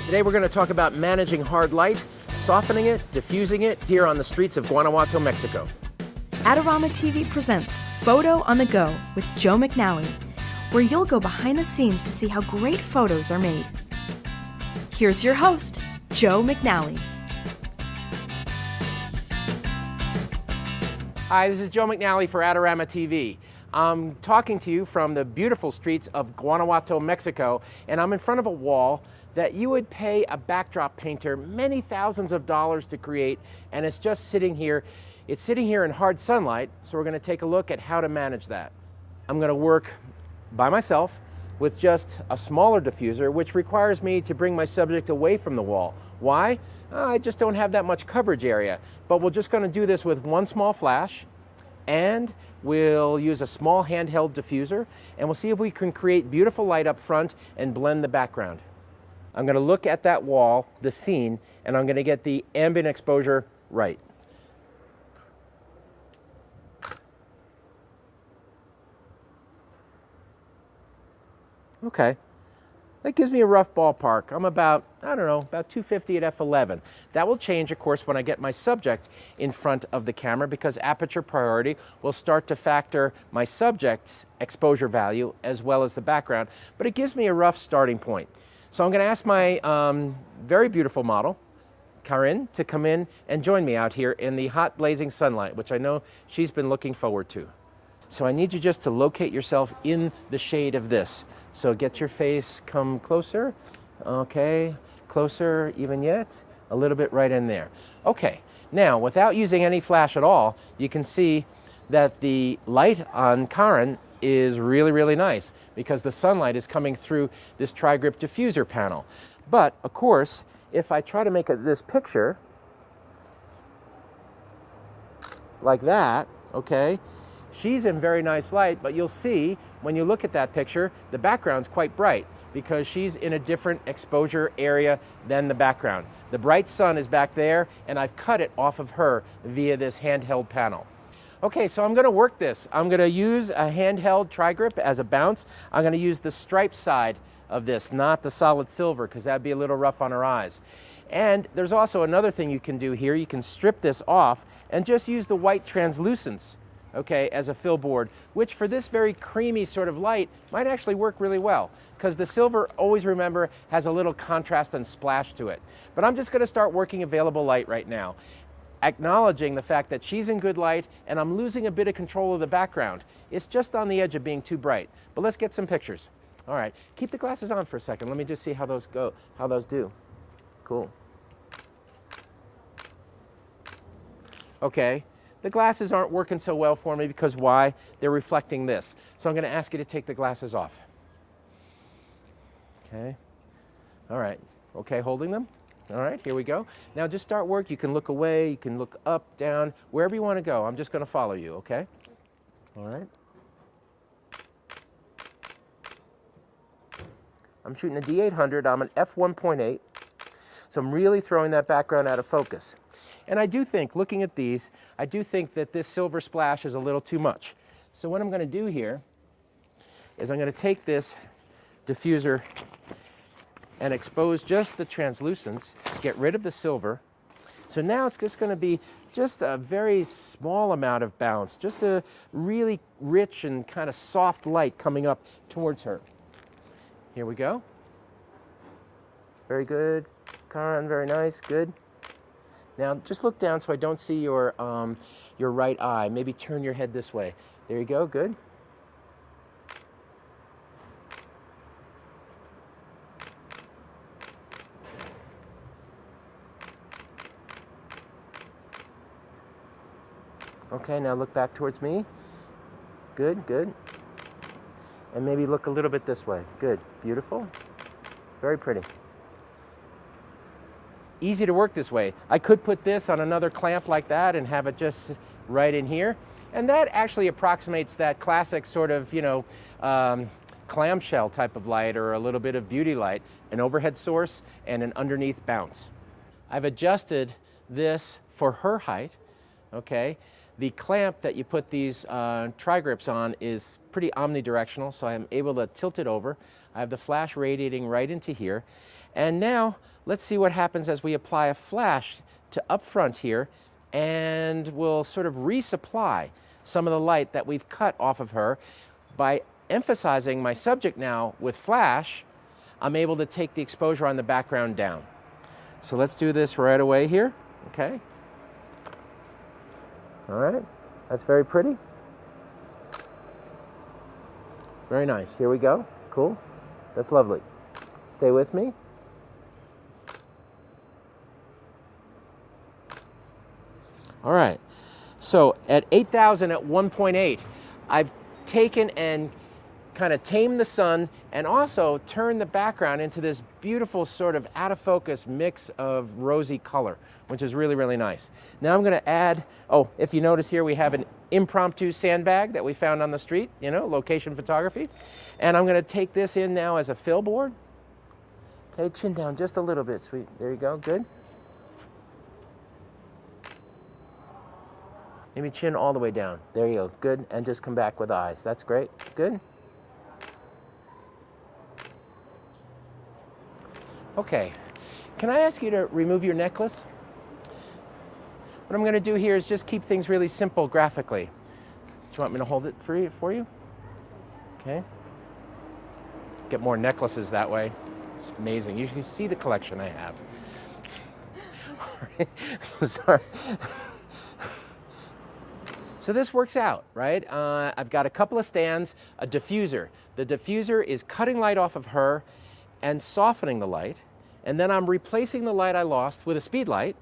Today we're going to talk about managing hard light, softening it, diffusing it here on the streets of Guanajuato, Mexico. Adorama TV presents Photo on the Go with Joe McNally, where you'll go behind the scenes to see how great photos are made. Here's your host, Joe McNally. Hi, this is Joe McNally for Adorama TV. I'm talking to you from the beautiful streets of Guanajuato, Mexico, and I'm in front of a wall that you would pay a backdrop painter many thousands of dollars to create, and it's just sitting here. It's sitting here in hard sunlight, so we're going to take a look at how to manage that. I'm going to work by myself with just a smaller diffuser, which requires me to bring my subject away from the wall. Why? I just don't have that much coverage area, but we're just going to do this with one small flash, and we'll use a small handheld diffuser, and we'll see if we can create beautiful light up front and blend the background. I'm going to look at that wall, the scene, and I'm going to get the ambient exposure right. Okay, that gives me a rough ballpark. I'm about 250 at f11. That will change, of course, when I get my subject in front of the camera, because aperture priority will start to factor my subject's exposure value as well as the background, but it gives me a rough starting point. So I'm going to ask my very beautiful model, Karen, to come in and join me out here in the hot blazing sunlight, which I know she's been looking forward to. So I need you just to locate yourself in the shade of this. So get your face, come closer. Okay, closer even yet. A little bit right in there. Okay, now without using any flash at all, you can see that the light on Karen is really, really nice because the sunlight is coming through this tri-grip diffuser panel. But of course, if I try to make this picture like that, okay, she's in very nice light, but you'll see when you look at that picture, the background's quite bright because she's in a different exposure area than the background. The bright sun is back there, and I've cut it off of her via this handheld panel. Okay, so I'm going to work this. I'm going to use a handheld tri-grip as a bounce. I'm going to use the striped side of this, not the solid silver, because that'd be a little rough on her eyes. And there's also another thing you can do here. You can strip this off and just use the white translucence, okay, as a fill board, which for this very creamy sort of light might actually work really well, because the silver, always remember, has a little contrast and splash to it. But I'm just going to start working available light right now, acknowledging the fact that she's in good light and I'm losing a bit of control of the background. It's just on the edge of being too bright. But let's get some pictures. All right, keep the glasses on for a second. Let me just see how those go, how those do. Cool. Okay, the glasses aren't working so well for me because why? They're reflecting this. So I'm going to ask you to take the glasses off. Okay, all right, okay, holding them. All right, here we go. Now just start work. You can look away, you can look up, down, wherever you want to go. I'm just going to follow you, okay? All right. I'm shooting a D800. I'm an f1.8, so I'm really throwing that background out of focus. And I do think, looking at these, I do think that this silver splash is a little too much. So what I'm going to do here is I'm going to take this diffuser and expose just the translucence, get rid of the silver. So now it's just going to be just a very small amount of bounce, just a really rich and kind of soft light coming up towards her. Here we go. Very good, Karen, very nice, good. Now just look down so I don't see your right eye. Maybe turn your head this way. There you go, good. Okay, now look back towards me. Good, good. And maybe look a little bit this way. Good, beautiful. Very pretty. Easy to work this way. I could put this on another clamp like that and have it just right in here. And that actually approximates that classic sort of, clamshell type of light or a little bit of beauty light, an overhead source and an underneath bounce. I've adjusted this for her height, okay? The clamp that you put these tri-grips on is pretty omnidirectional, so I'm able to tilt it over. I have the flash radiating right into here. And now let's see what happens as we apply a flash to up front here, and we'll sort of resupply some of the light that we've cut off of her. By emphasizing my subject now with flash, I'm able to take the exposure on the background down. So let's do this right away here, okay? All right, that's very pretty. Very nice, here we go, cool. That's lovely. Stay with me. All right, so at 8,000 at 1.8, I've taken and kind of tamed the sun and also turned the background into this beautiful sort of out of focus mix of rosy color, which is really, really nice. Now I'm going to add, oh, if you notice here, we have an impromptu sandbag that we found on the street, you know, location photography. And I'm going to take this in now as a fill board. Okay, chin down just a little bit, sweet. There you go, good. Maybe chin all the way down. There you go, good. And just come back with eyes. That's great, good. Okay, can I ask you to remove your necklace? What I'm going to do here is just keep things really simple graphically. Do you want me to hold it for you? Okay. Get more necklaces that way. It's amazing. You can see the collection I have. Sorry. So this works out, right? I've got a couple of stands, a diffuser. The diffuser is cutting light off of her and softening the light, and then I'm replacing the light I lost with a speed light.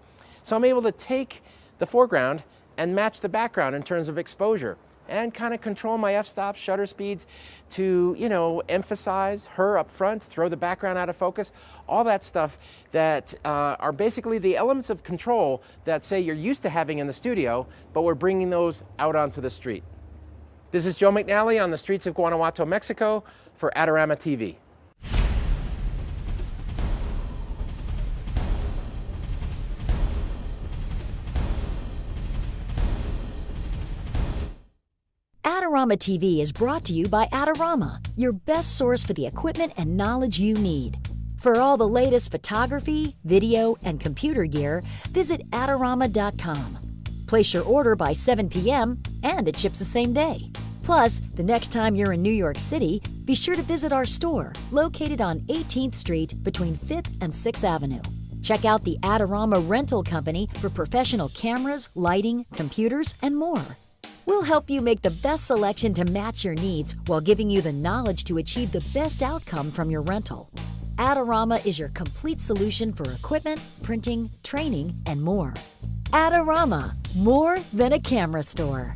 So I'm able to take the foreground and match the background in terms of exposure and kind of control my f-stop, shutter speeds to, you know, emphasize her up front, throw the background out of focus, all that stuff that are basically the elements of control that, say, you're used to having in the studio, but we're bringing those out onto the street. This is Joe McNally on the streets of Guanajuato, Mexico for Adorama TV. Adorama TV is brought to you by Adorama, your best source for the equipment and knowledge you need. For all the latest photography, video, and computer gear, visit Adorama.com. Place your order by 7 p.m. and it ships the same day. Plus, the next time you're in New York City, be sure to visit our store located on 18th Street between 5th and 6th Avenue. Check out the Adorama Rental Company for professional cameras, lighting, computers, and more. We'll help you make the best selection to match your needs while giving you the knowledge to achieve the best outcome from your rental. Adorama is your complete solution for equipment, printing, training, and more. Adorama, more than a camera store.